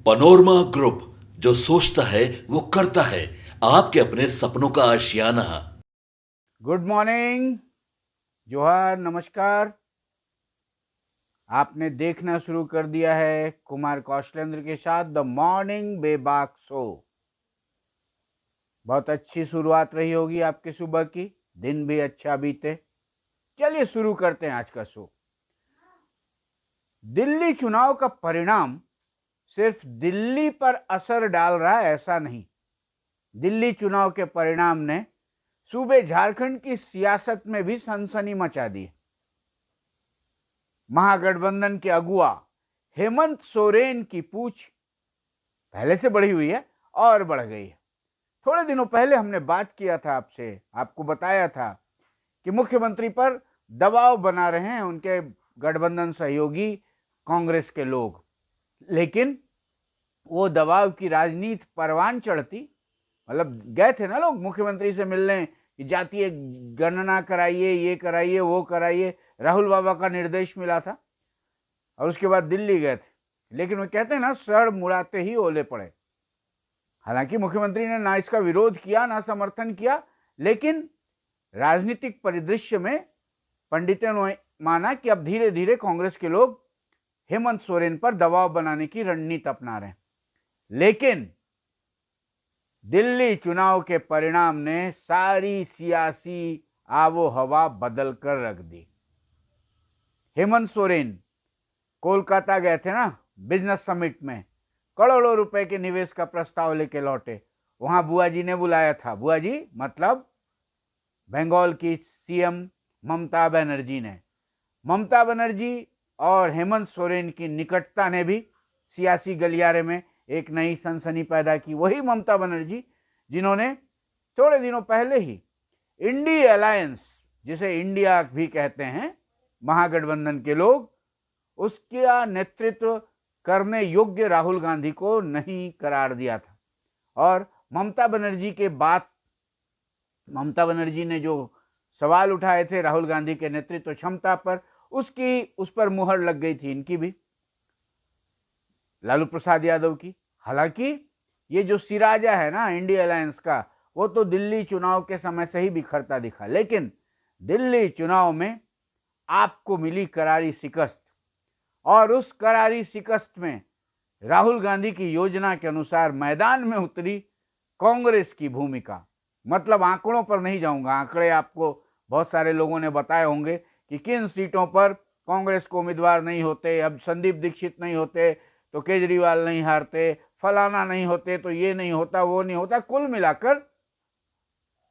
Panorama group, जो सोचता है वो करता है। आपके अपने सपनों का आशियाना। गुड मॉर्निंग, जोहार, नमस्कार। आपने देखना शुरू कर दिया है कुमार कौशलेंद्र के साथ द मॉर्निंग बेबाक शो। बहुत अच्छी शुरुआत रही होगी आपकी सुबह की, दिन भी अच्छा बीते। चलिए शुरू करते हैं आज का शो। दिल्ली चुनाव का परिणाम सिर्फ दिल्ली पर असर डाल रहा है ऐसा नहीं। दिल्ली चुनाव के परिणाम ने सूबे झारखंड की सियासत में भी सनसनी मचा दी। महागठबंधन के अगुआ हेमंत सोरेन की पूछ पहले से बढ़ी हुई है और बढ़ गई है। थोड़े दिनों पहले हमने बात किया था आपसे, आपको बताया था कि मुख्यमंत्री पर दबाव बना रहे हैं उनके गठबंधन सहयोगी कांग्रेस के लोग, लेकिन वो दबाव की राजनीति परवान चढ़ती। मतलब गए थे ना लोग मुख्यमंत्री से मिलने कि जातीय गणना कराइए, ये कराइए, वो कराइए, राहुल बाबा का निर्देश मिला था। और उसके बाद दिल्ली गए थे, लेकिन वो कहते हैं ना, सड़ मुड़ाते ही ओले पड़े। हालांकि मुख्यमंत्री ने ना इसका विरोध किया ना समर्थन किया, लेकिन राजनीतिक परिदृश्य में पंडितों ने माना कि अब धीरे धीरे कांग्रेस के लोग हेमंत सोरेन पर दबाव बनाने की रणनीति अपना रहे हैं। लेकिन दिल्ली चुनाव के परिणाम ने सारी सियासी आबो हवा बदल कर रख दी। हेमंत सोरेन कोलकाता गए थे ना बिजनेस समिट में, करोड़ों रुपए के निवेश का प्रस्ताव लेके लौटे। वहां बुआ जी ने बुलाया था, बुआ जी मतलब बंगाल की सीएम ममता बनर्जी ने। ममता बनर्जी और हेमंत सोरेन की निकटता ने भी सियासी गलियारे में एक नई सनसनी पैदा की। वही ममता बनर्जी जिन्होंने थोड़े दिनों पहले ही इंडी अलायंस, जिसे इंडिया भी कहते हैं, महागठबंधन के लोग, उसका नेतृत्व करने योग्य राहुल गांधी को नहीं करार दिया था। और ममता बनर्जी ने जो सवाल उठाए थे राहुल गांधी के नेतृत्व क्षमता पर, उस पर मुहर लग गई थी इनकी भी, लालू प्रसाद यादव की। हालांकि ये जो सिराजा है ना इंडिया अलायंस का, वो तो दिल्ली चुनाव के समय से ही बिखरता दिखा, लेकिन दिल्ली चुनाव में आपको मिली करारी शिकस्त। और उस करारी शिकस्त में राहुल गांधी की योजना के अनुसार मैदान में उतरी कांग्रेस की भूमिका। मतलब आंकड़ों पर नहीं जाऊंगा, आंकड़े आपको बहुत सारे लोगों ने बताए होंगे कि किन सीटों पर कांग्रेस को उम्मीदवार नहीं होते। अब संदीप दीक्षित नहीं होते तो केजरीवाल नहीं हारते, फलाना नहीं होते तो ये नहीं होता, वो नहीं होता। कुल मिलाकर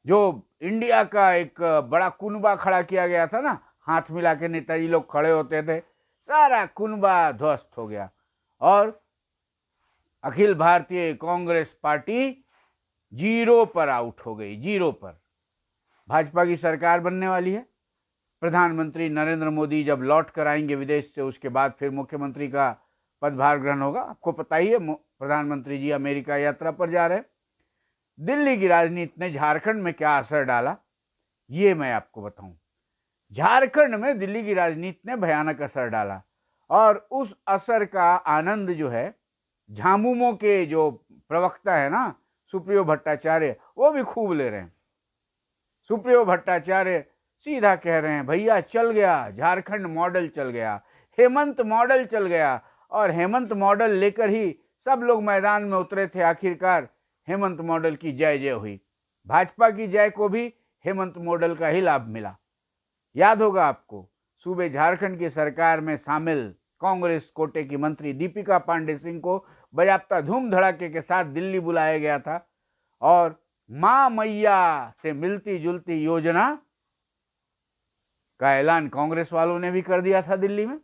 जो इंडिया का एक बड़ा कुनबा खड़ा किया गया था ना, हाथ मिला के नेताजी लोग खड़े होते थे, सारा कुनबा ध्वस्त हो गया और अखिल भारतीय कांग्रेस पार्टी जीरो पर आउट हो गई, जीरो पर। भाजपा की सरकार बनने वाली है। प्रधानमंत्री नरेंद्र मोदी जब लौट कर आएंगे विदेश से, उसके बाद फिर मुख्यमंत्री का पदभार ग्रहण होगा। आपको पता ही है प्रधानमंत्री जी अमेरिका यात्रा पर जा रहे हैं। दिल्ली की राजनीति ने झारखंड में क्या असर डाला, ये मैं आपको बताऊं। झारखंड में दिल्ली की राजनीति ने भयानक असर डाला और उस असर का आनंद जो है, झामुमो के जो प्रवक्ता है ना सुप्रियो भट्टाचार्य, वो भी खूब ले रहे हैं। सुप्रियो भट्टाचार्य सीधा कह रहे हैं, भैया चल गया झारखंड मॉडल, चल गया हेमंत मॉडल, चल गया। और हेमंत मॉडल लेकर ही सब लोग मैदान में उतरे थे। आखिरकार हेमंत मॉडल की जय जय हुई। भाजपा की जय को भी हेमंत मॉडल का ही लाभ मिला। याद होगा आपको, सूबे झारखंड की सरकार में शामिल कांग्रेस कोटे की मंत्री दीपिका पांडे सिंह को बजाबता धूम धड़ाके के साथ दिल्ली बुलाया गया था और मां मैया से मिलती जुलती योजना का ऐलान कांग्रेस वालों ने भी कर दिया था दिल्ली में।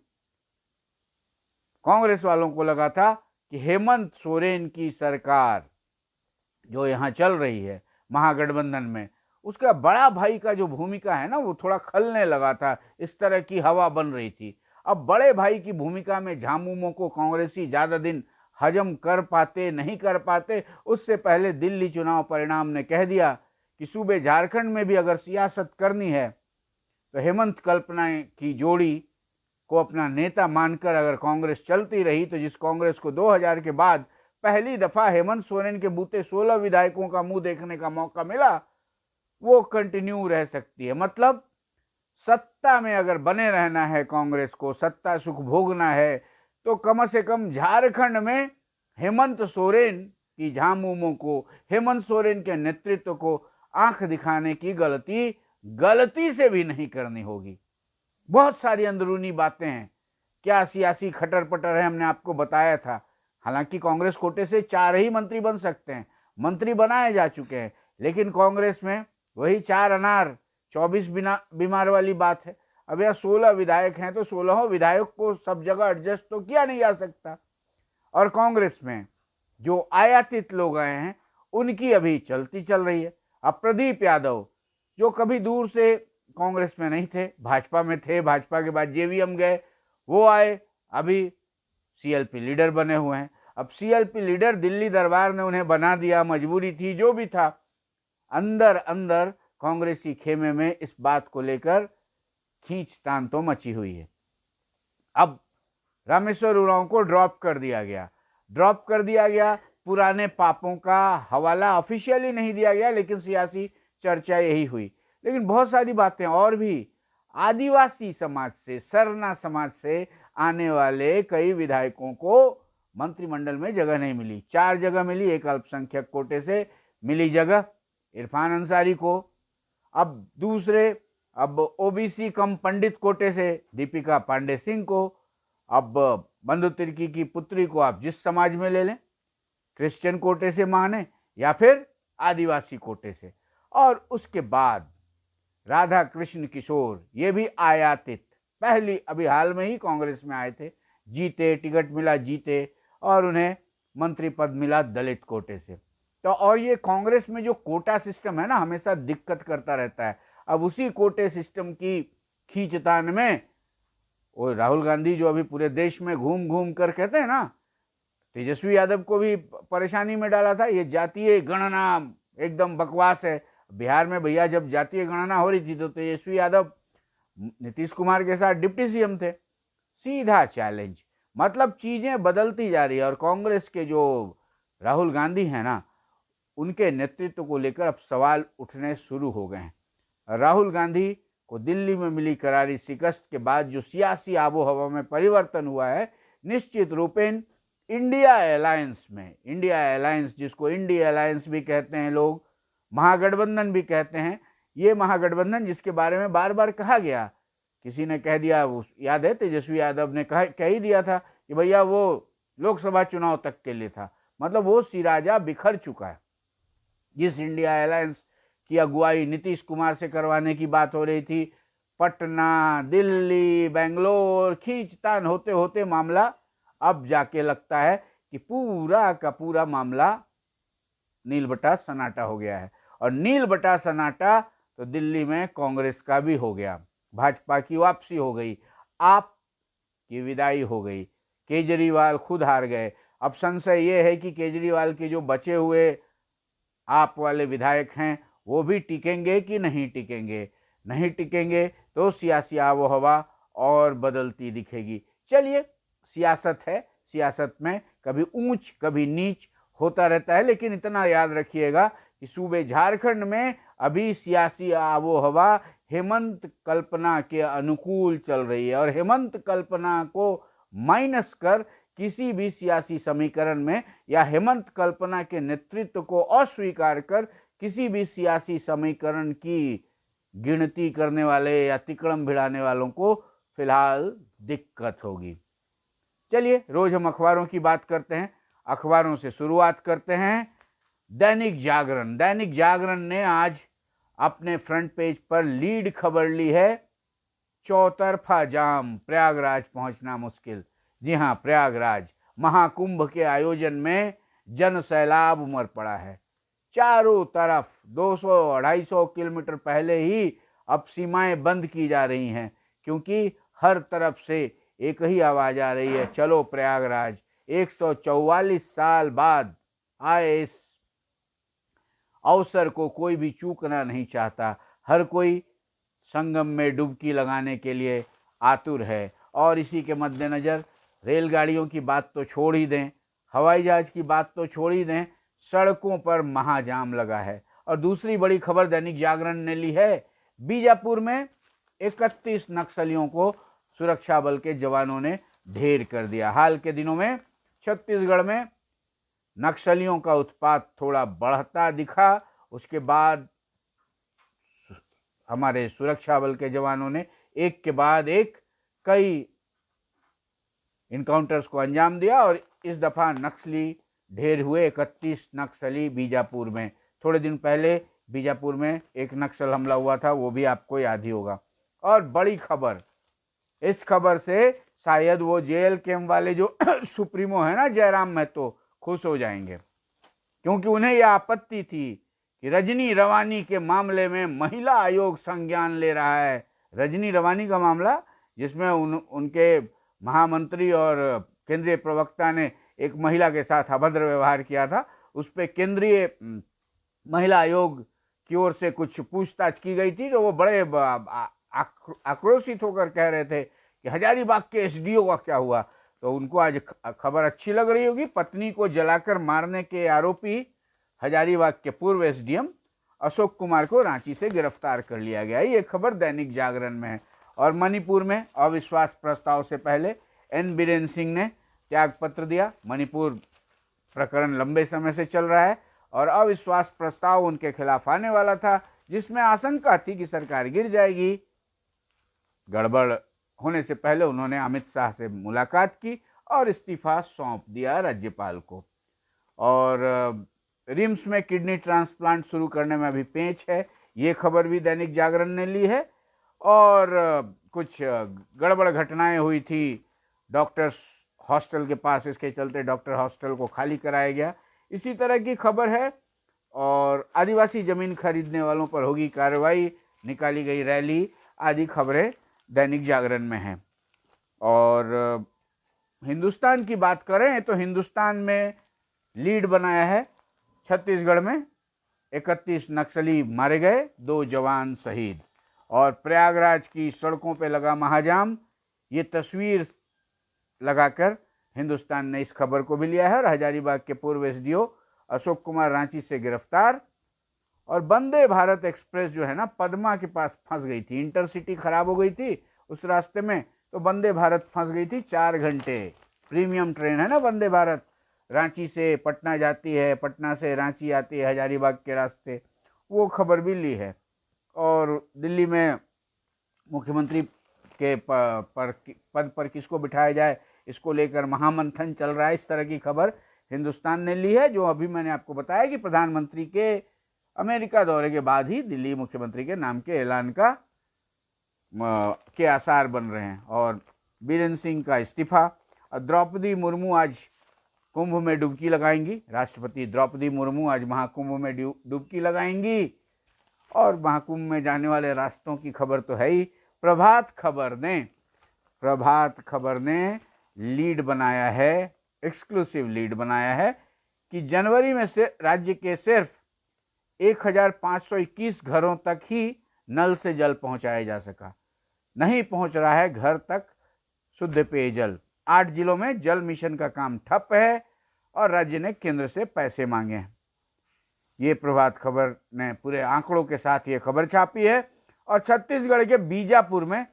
कांग्रेस वालों को लगा था कि हेमंत सोरेन की सरकार जो यहां चल रही है महागठबंधन में, उसका बड़ा भाई का जो भूमिका है ना, वो थोड़ा खलने लगा था। इस तरह की हवा बन रही थी। अब बड़े भाई की भूमिका में झामुमो को कांग्रेसी ज्यादा दिन हजम कर पाते नहीं कर पाते, उससे पहले दिल्ली चुनाव परिणाम ने कह दिया कि सूबे झारखंड में भी अगर सियासत करनी है तो हेमंत कल्पना की जोड़ी को अपना नेता मानकर अगर कांग्रेस चलती रही, तो जिस कांग्रेस को 2000 के बाद पहली दफा हेमंत सोरेन के बूते 16 विधायकों का मुंह देखने का मौका मिला, वो कंटिन्यू रह सकती है। मतलब सत्ता में अगर बने रहना है कांग्रेस को, सत्ता सुख भोगना है, तो कम से कम झारखंड में हेमंत सोरेन की झामुमो को, हेमंत सोरेन के नेतृत्व को आंख दिखाने की गलती से भी नहीं करनी होगी। बहुत सारी अंदरूनी बातें हैं, क्या सियासी खटर पटर है, हमने आपको बताया था। हालांकि कांग्रेस कोटे से 4 ही मंत्री बन सकते हैं, मंत्री बनाए जा चुके हैं, लेकिन कांग्रेस में वही 4 अनार 24 बीमार वाली बात है। अब यह 16 विधायक हैं, तो 16 विधायक को सब जगह एडजस्ट तो किया नहीं जा सकता। और कांग्रेस में जो आयातित लोग आए हैं, उनकी अभी चलती चल रही है। अब प्रदीप यादव, जो कभी दूर से कांग्रेस में नहीं थे, भाजपा में थे, भाजपा के बाद जेवीएम गए, वो आए, अभी सीएलपी लीडर बने हुए हैं। अब सीएलपी लीडर दिल्ली दरबार ने उन्हें बना दिया, मजबूरी थी, जो भी था। अंदर अंदर कांग्रेसी खेमे में इस बात को लेकर खींचतान तो मची हुई है। अब रामेश्वर उरांव को ड्रॉप कर दिया गया। पुराने पापों का हवाला ऑफिशियली नहीं दिया गया, लेकिन सियासी चर्चा यही हुई। लेकिन बहुत सारी बातें और भी, आदिवासी समाज से, सरना समाज से आने वाले कई विधायकों को मंत्रिमंडल में जगह नहीं मिली। 4 जगह मिली, एक अल्पसंख्यक कोटे से मिली जगह इरफान अंसारी को, अब ओबीसी कम पंडित कोटे से दीपिका पांडे सिंह को, अब बंधु तिर्की की पुत्री को आप जिस समाज में ले लें, क्रिश्चियन कोटे से माने या फिर आदिवासी कोटे से। और उसके बाद राधा कृष्ण किशोर, ये भी आयातित, पहली अभी हाल में ही कांग्रेस में आए थे, जीते, टिकट मिला, जीते, और उन्हें मंत्री पद मिला दलित कोटे से। तो और ये कांग्रेस में जो कोटा सिस्टम है ना, हमेशा दिक्कत करता रहता है। अब उसी कोटे सिस्टम की खींचतान में वो राहुल गांधी, जो अभी पूरे देश में घूम घूम कर कहते हैं ना, तेजस्वी यादव को भी परेशानी में डाला था, ये जातीय गणना एकदम बकवास है। बिहार में भैया जब जातीय गणना हो रही थी, तो तेजस्वी यादव नीतीश कुमार के साथ डिप्टी सीएम थे। सीधा चैलेंज, मतलब चीजें बदलती जा रही है। और कांग्रेस के जो राहुल गांधी हैं ना, उनके नेतृत्व को लेकर अब सवाल उठने शुरू हो गए हैं। राहुल गांधी को दिल्ली में मिली करारी शिकस्त के बाद जो सियासी आबो हवा में परिवर्तन हुआ है, निश्चित रूपेण इंडिया अलायंस में, इंडिया अलायंस जिसको इंडिया अलायंस भी कहते हैं लोग, महागठबंधन भी कहते हैं, ये महागठबंधन जिसके बारे में बार बार कहा गया, किसी ने कह दिया, वो याद है तेजस्वी यादव ने कह ही दिया था कि भैया वो लोकसभा चुनाव तक के लिए था। मतलब वो सिराजा बिखर चुका है। जिस इंडिया अलायंस की अगुवाई नीतीश कुमार से करवाने की बात हो रही थी, पटना, दिल्ली, बेंगलोर, खींचतान होते होते मामला अब जाके लगता है कि पूरा का पूरा मामला नील बटा सन्नाटा हो गया है। और नील बटा सन्नाटा तो दिल्ली में कांग्रेस का भी हो गया, भाजपा की वापसी हो गई, आप की विदाई हो गई, केजरीवाल खुद हार गए। अब संशय ये है कि केजरीवाल के जो बचे हुए आप वाले विधायक हैं, वो भी टिकेंगे कि नहीं टिकेंगे। नहीं टिकेंगे तो सियासी आबो हवा और बदलती दिखेगी। चलिए, सियासत है, सियासत में कभी ऊंच कभी नीच होता रहता है, लेकिन इतना याद रखिएगा कि सूबे झारखंड में अभी सियासी आबो हवा हेमंत कल्पना के अनुकूल चल रही है। और हेमंत कल्पना को माइनस कर किसी भी सियासी समीकरण में, या हेमंत कल्पना के नेतृत्व को अस्वीकार कर किसी भी सियासी समीकरण की गिनती करने वाले या तिकड़म भिड़ाने वालों को फिलहाल दिक्कत होगी। चलिए, रोज हम अखबारों की बात करते हैं। अखबारों से शुरुआत करते हैं। दैनिक जागरण ने आज अपने फ्रंट पेज पर लीड खबर ली है, चौतरफा जाम, प्रयागराज पहुंचना मुश्किल। जी हां, प्रयागराज महाकुंभ के आयोजन में जन सैलाब उमड़ पड़ा है। चारों तरफ 200-250 किलोमीटर पहले ही अब सीमाएं बंद की जा रही हैं, क्योंकि हर तरफ से एक ही आवाज आ रही है, चलो प्रयागराज। 144 साल बाद आए इस अवसर को कोई भी चूकना नहीं चाहता। हर कोई संगम में डुबकी लगाने के लिए आतुर है। और इसी के मद्देनजर रेलगाड़ियों की बात तो छोड़ ही दें, हवाई जहाज की बात तो छोड़ ही दें, सड़कों पर महाजाम लगा है। और दूसरी बड़ी खबर दैनिक जागरण ने ली है, बीजापुर में 31 नक्सलियों को सुरक्षा बल के जवानों ने ढेर कर दिया। हाल के दिनों में छत्तीसगढ़ में नक्सलियों का उत्पात थोड़ा बढ़ता दिखा, उसके बाद हमारे सुरक्षा बल के जवानों ने एक के बाद एक कई इनकाउंटर्स को अंजाम दिया और इस दफा नक्सली ढेर हुए 31 नक्सली बीजापुर में। थोड़े दिन पहले बीजापुर में एक नक्सल हमला हुआ था, वो भी आपको याद ही होगा। और बड़ी खबर, इस खबर से शायद वो जेएल कैंप वाले जो सुप्रीमो है ना जयराम महतो, खुश हो जाएंगे, क्योंकि उन्हें यह आपत्ति थी कि रजनी रवानी के मामले में महिला आयोग संज्ञान ले रहा है। रजनी रवानी का मामला, जिसमें उनके महामंत्री और केंद्रीय प्रवक्ता ने एक महिला के साथ अभद्र व्यवहार किया था, उस पर केंद्रीय महिला आयोग की ओर से कुछ पूछताछ की गई थी। तो वो बड़े आक्रोशित होकर कह रहे थे कि हजारीबाग के एसडीओ का क्या हुआ। तो उनको आज खबर अच्छी लग रही होगी। पत्नी को जलाकर मारने के आरोपी हजारीबाग के पूर्व एसडीएम अशोक कुमार को रांची से गिरफ्तार कर लिया गया। ये खबर दैनिक जागरण में है। और मणिपुर में अविश्वास प्रस्ताव से पहले एन बीरेन सिंह ने त्याग पत्र दिया। मणिपुर प्रकरण लंबे समय से चल रहा है और अविश्वास प्रस्ताव उनके खिलाफ आने वाला था, जिसमें आशंका थी कि सरकार गिर जाएगी। गड़बड़ होने से पहले उन्होंने अमित शाह से मुलाकात की और इस्तीफा सौंप दिया राज्यपाल को। और रिम्स में किडनी ट्रांसप्लांट शुरू करने में अभी पेंच है, ये खबर भी दैनिक जागरण ने ली है। और कुछ गड़बड़ घटनाएं हुई थी डॉक्टर्स हॉस्टल के पास, इसके चलते डॉक्टर हॉस्टल को खाली कराया गया, इसी तरह की खबर है। और आदिवासी जमीन खरीदने वालों पर होगी कार्रवाई, निकाली गई रैली, आदि खबरें दैनिक जागरण में हैं। और हिंदुस्तान की बात करें तो हिंदुस्तान में लीड बनाया है, छत्तीसगढ़ में 31 नक्सली मारे गए, 2 जवान शहीद। और प्रयागराज की सड़कों पे लगा महाजाम, ये तस्वीर लगाकर हिंदुस्तान ने इस खबर को भी लिया है। और हजारीबाग के पूर्व एसडीओ अशोक कुमार रांची से गिरफ्तार। और वंदे भारत एक्सप्रेस जो है ना, पदमा के पास फंस गई थी, इंटरसिटी खराब हो गई थी उस रास्ते में, तो वंदे भारत फंस गई थी। 4 घंटे प्रीमियम ट्रेन है ना वंदे भारत, रांची से पटना जाती है, पटना से रांची आती है हजारीबाग के रास्ते, वो खबर भी ली है। और दिल्ली में मुख्यमंत्री के पद पर किसको बिठाया जाए, इसको लेकर महामंथन चल रहा है, इस तरह की खबर हिंदुस्तान ने ली है। जो अभी मैंने आपको बताया कि प्रधानमंत्री के अमेरिका दौरे के बाद ही दिल्ली मुख्यमंत्री के नाम के ऐलान के आसार बन रहे हैं। और बीरेन सिंह का इस्तीफा। और द्रौपदी मुर्मू आज कुंभ में डुबकी लगाएंगी, राष्ट्रपति द्रौपदी मुर्मू आज महाकुंभ में डुबकी लगाएंगी। और महाकुंभ में जाने वाले रास्तों की खबर तो है ही। प्रभात खबर ने लीड बनाया है, एक्सक्लूसिव लीड बनाया है कि जनवरी में से राज्य के सिर्फ 1521 घरों तक ही नल से जल पहुंचाया जा सका। नहीं पहुंच रहा है घर तक शुद्ध पेयजल। 8 जिलों में जल मिशन का काम ठप है और राज्य ने केंद्र से पैसे मांगे हैं। ये प्रभात खबर ने पूरे आंकड़ों के साथ ये खबर छापी है। और छत्तीसगढ़ के बीजापुर में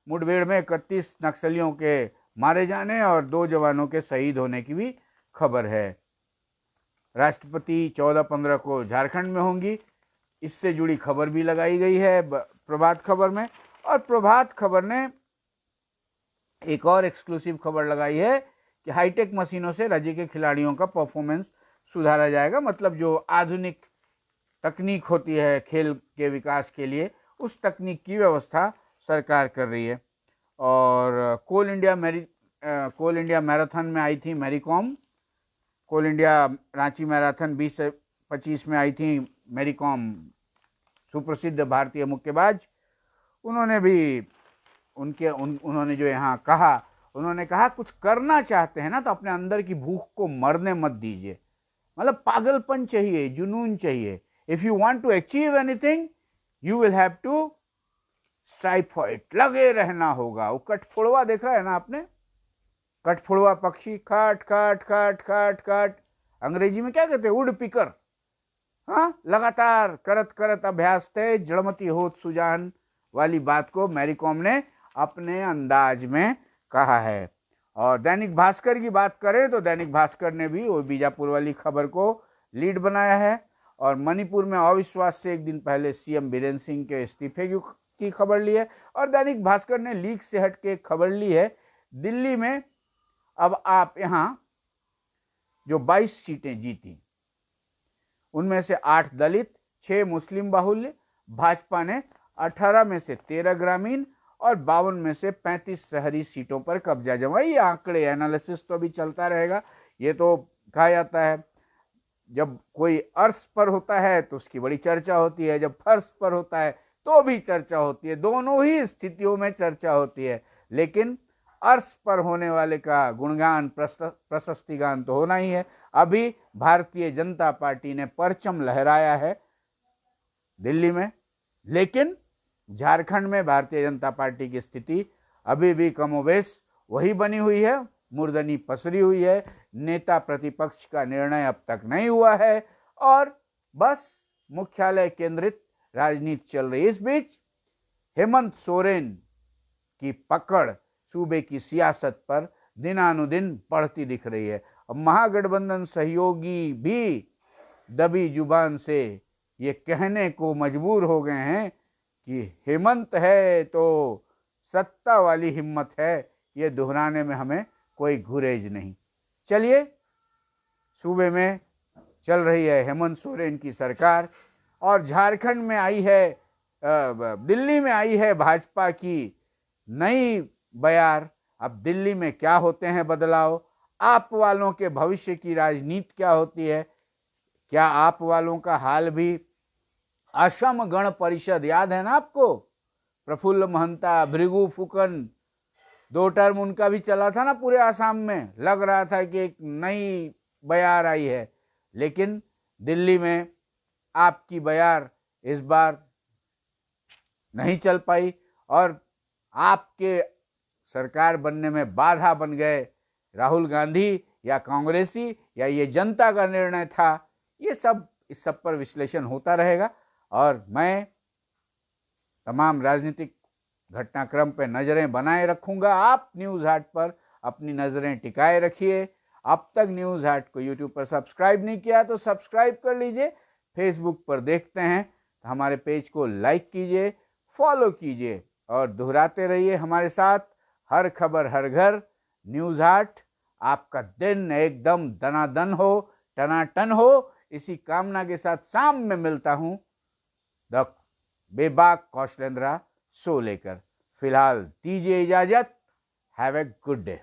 मुठभेड़ में 31 नक्सलियों के मारे जाने और 2 जवानों के शहीद होने की भी खबर है। राष्ट्रपति 14-15 को झारखंड में होंगी, इससे जुड़ी खबर भी लगाई गई है प्रभात खबर में। और प्रभात खबर ने एक और एक्सक्लूसिव खबर लगाई है कि हाईटेक मशीनों से राज्य के खिलाड़ियों का परफॉर्मेंस सुधारा जाएगा। मतलब जो आधुनिक तकनीक होती है खेल के विकास के लिए, उस तकनीक की व्यवस्था सरकार कर रही है। और कोल इंडिया मैराथन में आई थी मैरी कॉम। कोल इंडिया रांची मैराथन 20 से 25 में आई थी मैरी कॉम, सुप्रसिद्ध भारतीय मुक्केबाज। उन्होंने भी उन्होंने जो यहाँ कहा, उन्होंने कहा कुछ करना चाहते हैं ना तो अपने अंदर की भूख को मरने मत दीजिए। मतलब पागलपन चाहिए, जुनून चाहिए। If you want to achieve anything you will have to strive for it, लगे रहना होगा। वो कठफोड़वा देखा है ना आपने, कठफोड़वा पक्षी खट खट खट खट खट, अंग्रेजी में क्या कहते हैं, वुड पिकर। हाँ, लगातार करत करत अभ्यास थे जड़मती होत सुजान वाली बात को मैरी कॉम ने अपने अंदाज में कहा है। और दैनिक भास्कर की बात करें तो दैनिक भास्कर ने भी वो बीजापुर वाली खबर को लीड बनाया है। और मणिपुर में अविश्वास से एक दिन पहले सीएम बीरेन्द्र सिंह के इस्तीफे की खबर ली है। और दैनिक भास्कर ने लीक से हट के खबर ली है, दिल्ली में अब आप यहाँ जो 22 सीटें जीती उनमें से 8 दलित, 6 मुस्लिम बाहुल्य, भाजपा ने 18 में से 13 ग्रामीण और 52 में से 35 शहरी सीटों पर कब्जा जमाया। ये आंकड़े एनालिसिस तो अभी चलता रहेगा। ये तो कहा जाता है जब कोई अर्श पर होता है तो उसकी बड़ी चर्चा होती है, जब फर्श पर होता है तो भी चर्चा होती है, दोनों ही स्थितियों में चर्चा होती है। लेकिन अर्श पर होने वाले का गुणगान प्रशस्तिगान तो होना ही है। अभी भारतीय जनता पार्टी ने परचम लहराया है दिल्ली में, लेकिन झारखंड में भारतीय जनता पार्टी की स्थिति अभी भी कमोबेश वही बनी हुई है, मुर्दनी पसरी हुई है। नेता प्रतिपक्ष का निर्णय अब तक नहीं हुआ है और बस मुख्यालय केंद्रित राजनीति चल रही है। इस बीच हेमंत सोरेन की पकड़ सूबे की सियासत पर दिनानुदिन बढ़ती दिख रही है। अब महागठबंधन सहयोगी भी दबी जुबान से ये कहने को मजबूर हो गए हैं कि हेमंत है तो सत्ता वाली हिम्मत है, ये दोहराने में हमें कोई गुरेज नहीं। चलिए, सूबे में चल रही है हेमंत सोरेन की सरकार और झारखंड में आई है, दिल्ली में आई है भाजपा की नई बयार। अब दिल्ली में क्या होते हैं बदलाव, आप वालों के भविष्य की राजनीति क्या होती है, क्या आप वालों का हाल भी असम गण परिषद याद है ना आपको, प्रफुल्ल महंता, भृगु फुकन, 2 टर्म उनका भी चला था ना पूरे आसाम में, लग रहा था कि एक नई बयार आई है। लेकिन दिल्ली में आपकी बयार इस बार नहीं चल पाई और आपके सरकार बनने में बाधा बन गए राहुल गांधी या कांग्रेसी या ये जनता का निर्णय था। ये सब, इस सब पर विश्लेषण होता रहेगा और मैं तमाम राजनीतिक घटनाक्रम पर नजरें बनाए रखूंगा। आप न्यूज़ हाट पर अपनी नजरें टिकाए रखिए। अब तक न्यूज़ हाट को यूट्यूब पर सब्सक्राइब नहीं किया तो सब्सक्राइब कर लीजिए। फेसबुक पर देखते हैं तो हमारे पेज को लाइक कीजिए, फॉलो कीजिए और दोहराते रहिए हमारे साथ। हर खबर हर घर, न्यूज़ हाट। आपका दिन एकदम दनादन हो, टनाटन हो, इसी कामना के साथ शाम में मिलता हूं द बेबाक कौशलेंद्रा शो लेकर। फिलहाल दीजिए इजाजत। Have a good day.